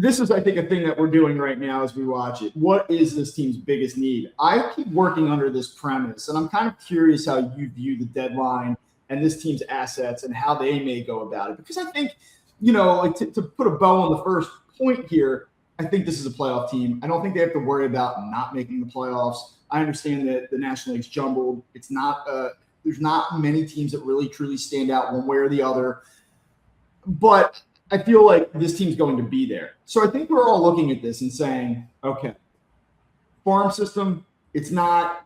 This is, I think, a thing that we're doing right now as we watch it. What is this team's biggest need? I keep working under this premise, and I'm kind of curious how you view the deadline and this team's assets and how they may go about it. Because I think, like to put a bow on the first point here, I think this is a playoff team. I don't think they have to worry about not making the playoffs. I understand that the National League's jumbled. It's not there's not many teams that really truly stand out one way or the other. But I feel like this team's going to be there. So I think we're all looking at this and saying, okay, farm system, it's not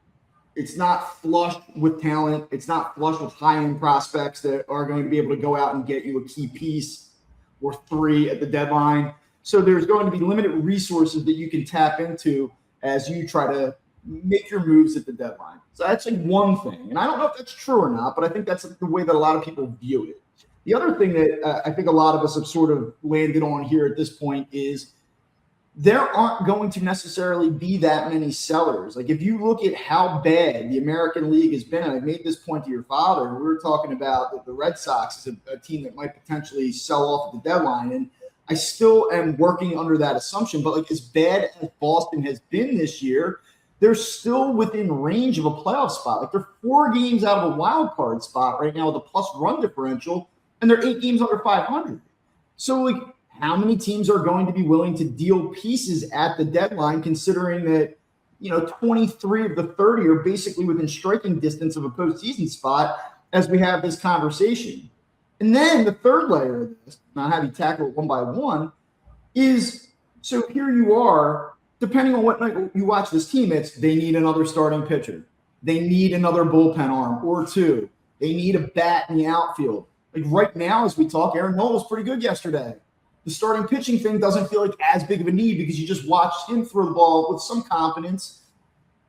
flush with talent. It's not flush with high-end prospects that are going to be able to go out and get you a key piece or three at the deadline. So there's going to be limited resources that you can tap into as you try to make your moves at the deadline. So that's like one thing. And I don't know if that's true or not, but I think that's the way that a lot of people view it. The other thing that I think a lot of us have sort of landed on here at this point is there aren't going to necessarily be that many sellers. Like if you look at how bad the American League has been, and I made this point to your father, we were talking about that the Red Sox is a team that might potentially sell off at the deadline. And I still am working under that assumption. But like as bad as Boston has been this year, they're still within range of a playoff spot. Like they're 4 games out of a wild card spot right now with a plus run differential. And they're 8 games under 500. So, like, how many teams are going to be willing to deal pieces at the deadline, considering that, 23 of the 30 are basically within striking distance of a postseason spot as we have this conversation? And then the third layer of this, and I'll have you tackle it one by one, is so here you are, depending on what night you watch this team, it's they need another starting pitcher. They need another bullpen arm or 2. They need a bat in the outfield. Like right now, as we talk, Aaron Nola was pretty good yesterday. The starting pitching thing doesn't feel like as big of a need because you just watched him throw the ball with some confidence.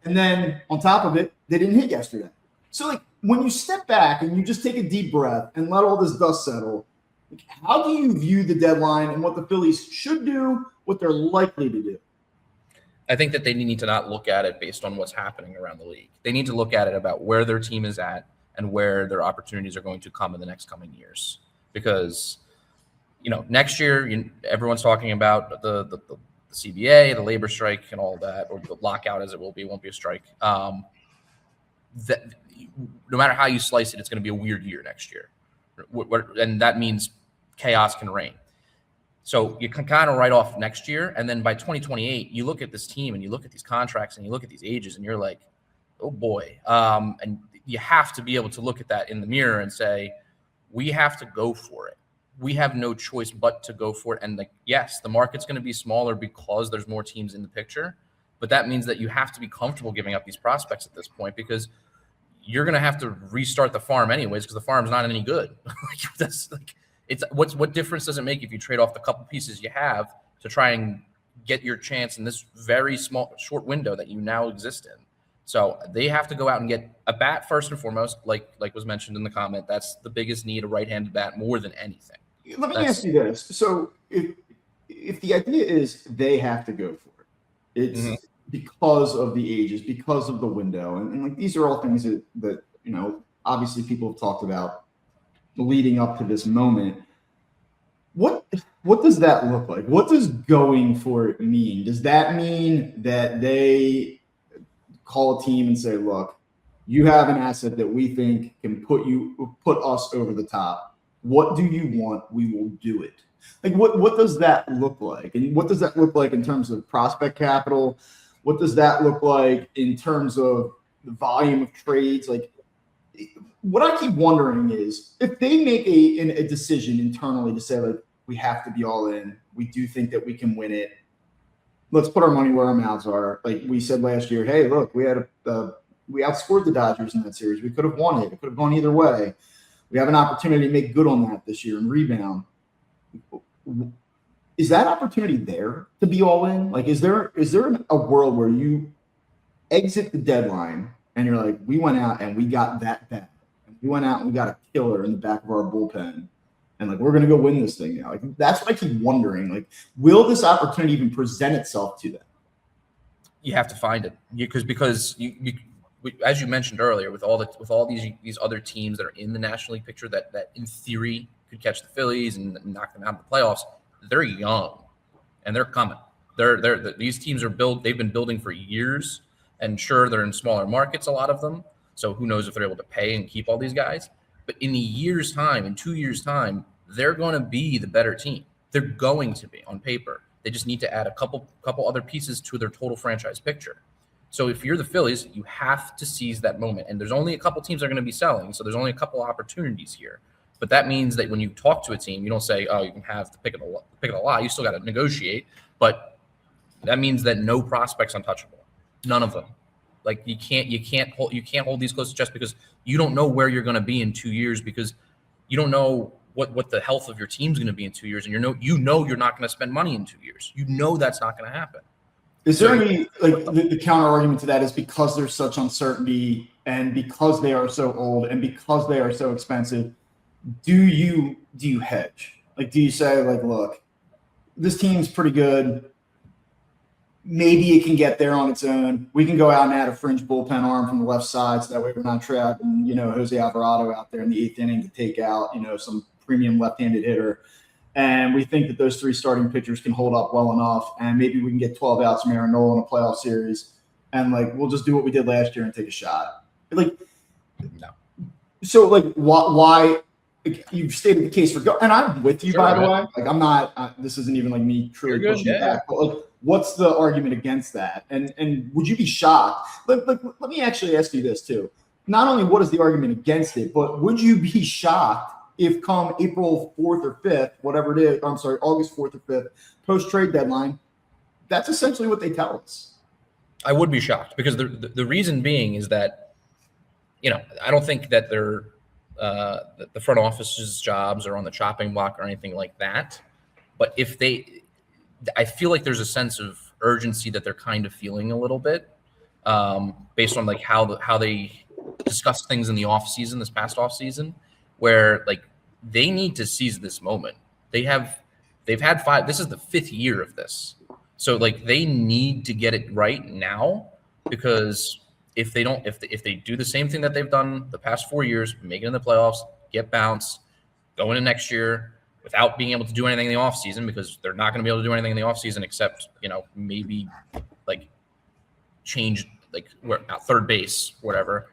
And then on top of it, they didn't hit yesterday. So like when you step back and you just take a deep breath and let all this dust settle, like, how do you view the deadline and what the Phillies should do, what they're likely to do? I think that they need to not look at it based on what's happening around the league. They need to look at it about where their team is at and where their opportunities are going to come in the next coming years. Because, next year, everyone's talking about the CBA, the labor strike and all that, or the lockout as it will be. It won't be a strike. That no matter how you slice it, it's going to be a weird year next year. And that means chaos can reign. So you can kind of write off next year. And then by 2028, you look at this team and you look at these contracts and you look at these ages and you're like, oh boy. And you have to be able to look at that in the mirror and say, we have to go for it. We have no choice but to go for it. And yes, the market's going to be smaller because there's more teams in the picture, but that means that you have to be comfortable giving up these prospects at this point because you're going to have to restart the farm anyways because the farm's not any good. What difference does it make if you trade off the couple pieces you have to try and get your chance in this very short window that you now exist in? So they have to go out and get a bat first and foremost, like was mentioned in the comment. That's the biggest need, a right-handed bat more than anything. Let me ask you this. So if the idea is they have to go for it, it's because of the ages, because of the window. And like these are all things that obviously people have talked about leading up to this moment. What does that look like? What does going for it mean? Does that mean that they call a team and say, look, you have an asset that we think can put us over the top. What do you want? We will do it. Like what does that look like? And what does that look like in terms of prospect capital? What does that look like in terms of the volume of trades? Like what I keep wondering is if they make a decision internally to say, like, we have to be all in, we do think that we can win it. Let's put our money where our mouths are. Like we said last year, hey, look, we outscored the Dodgers in that series. We could have won it. It could have gone either way. We have an opportunity to make good on that this year and rebound. Is that opportunity there to be all in? Like, is there a world where you exit the deadline and you're like, we went out and we got that bad. We went out and we got a killer in the back of our bullpen. And like, we're going to go win this thing now. Like, that's what I keep wondering. Like, will this opportunity even present itself to them? You have to find it because you as you mentioned earlier, with all these other teams that are in the National League picture that in theory could catch the Phillies and knock them out of the playoffs, they're young. and they're coming. These teams are they've been building for years, and sure, they're in smaller markets, a lot of them. So who knows if they're able to pay and keep all these guys. But in a year's time, in 2 years' time, they're going to be the better team. They're going to be on paper. They just need to add a couple other pieces to their total franchise picture. So if you're the Phillies, you have to seize that moment. And there's only a couple teams that are going to be selling, so there's only a couple opportunities here. But that means that when you talk to a team, you don't say, "Oh, you can have the pick of the lot." You still got to negotiate, but that means that no prospect's untouchable, none of them. Like you can't hold these close to chest because you don't know where you're going to be in 2 years, because you don't know what the health of your team's going to be in 2 years, and you're not going to spend money in 2 years. You know that's not going to happen. Is there any the counter argument to that is because there's such uncertainty and because they are so old and because they are so expensive, do you hedge? Like, do you say, like, look, this team's pretty good. Maybe it can get there on its own. We can go out and add a fringe bullpen arm from the left side, so that way we're not trapping, Jose Alvarado out there in the 8th inning to take out, some premium left-handed hitter. And we think that those 3 starting pitchers can hold up well enough, and maybe we can get 12 outs from Aaron Nola in a playoff series, and we'll just do what we did last year and take a shot. No. So why? You've stated the case for and I'm with you, sure, by the way. I'm not. This isn't even me truly pushing back. But what's the argument against that? And would you be shocked? Let me actually ask you this too. Not only what is the argument against it, but would you be shocked if come April 4th or 5th, whatever it is, I'm sorry, August 4th or 5th, post-trade deadline, that's essentially what they tell us? I would be shocked because the reason being is that, I don't think that they're the front office's jobs are on the chopping block or anything like that. But I feel like there's a sense of urgency that they're kind of feeling a little bit based on how they discuss things in the off season, this past off season, where they need to seize this moment. They've had 5. This is the 5th year of this, so they need to get it right now, because if they don't, if they do the same thing that they've done the past 4 years, make it in the playoffs, get bounced, go into next year without being able to do anything in the offseason, because they're not going to be able to do anything in the offseason except, maybe change third base, whatever.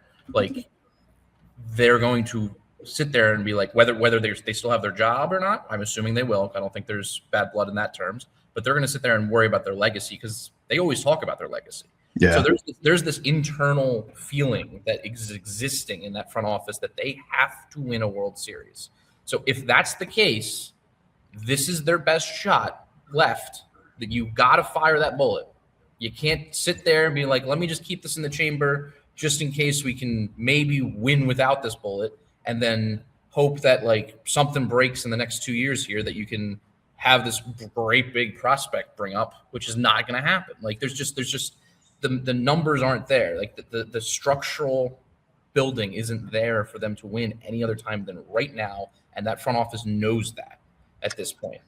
They're going to sit there and be whether they still have their job or not. I'm assuming they will. I don't think there's bad blood in that terms, but they're going to sit there and worry about their legacy, because they always talk about their legacy. Yeah. So there's this internal feeling that is existing in that front office that they have to win a World Series. So if that's the case, this is their best shot left. That you got to fire that bullet. You can't sit there and be like, let me just keep this in the chamber just in case we can maybe win without this bullet, and then hope that something breaks in the next 2 years here that you can have this great big prospect bring up, which is not going to happen. There's just the numbers aren't there. The structural building isn't there for them to win any other time than right now. And that front office knows that at this point.